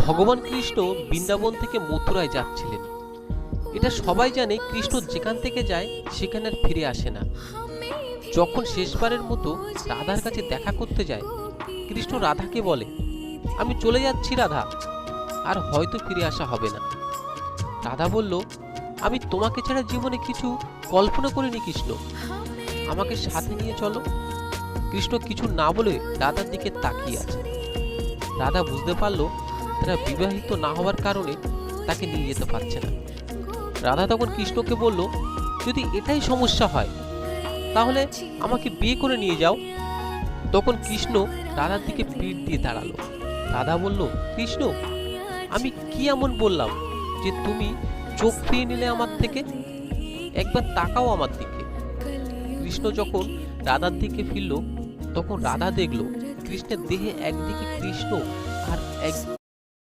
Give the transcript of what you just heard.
ভগবান কৃষ্ণ বৃন্দাবন থেকে মথুরায় যাচ্ছিলেন। এটা সবাই জানে, কৃষ্ণ যেখান থেকে যায় সেখানে আর ফিরে আসে না। যখন শেষবারের মতো রাধার কাছে দেখা করতে যায়, কৃষ্ণ রাধাকে বলে, আমি চলে যাচ্ছি রাধা, আর হয়তো ফিরে আসা হবে না। রাধা বলল, আমি তোমাকে ছাড়া জীবনে কিছু কল্পনা করিনি কৃষ্ণ, আমাকে সাথে নিয়ে চলো। কৃষ্ণ কিছু না বলে রাধার দিকে তাকিয়ে আছে। রাধা বুঝতে পারল তারা বিবাহিত না হওয়ার কারণে তাকে নিয়ে যেতে পারছে না। রাধা তখন কৃষ্ণকে বলল, যদি এটাই সমস্যা হয় তাহলে আমাকে বিয়ে করে নিয়ে যাও। তখন কৃষ্ণ রাধার দিকে পিঠ দিয়ে দাঁড়ালো। রাধা বলল, কৃষ্ণ, আমি কি এমন বললাম যে তুমি চোখ ফিরিয়ে নিলে আমার থেকে? একবার তাকাও আমার দিকে। কৃষ্ণ যখন রাধার দিকে ফিরল, তখন রাধা দেখল কৃষ্ণের দেহে একদিকে কৃষ্ণ আর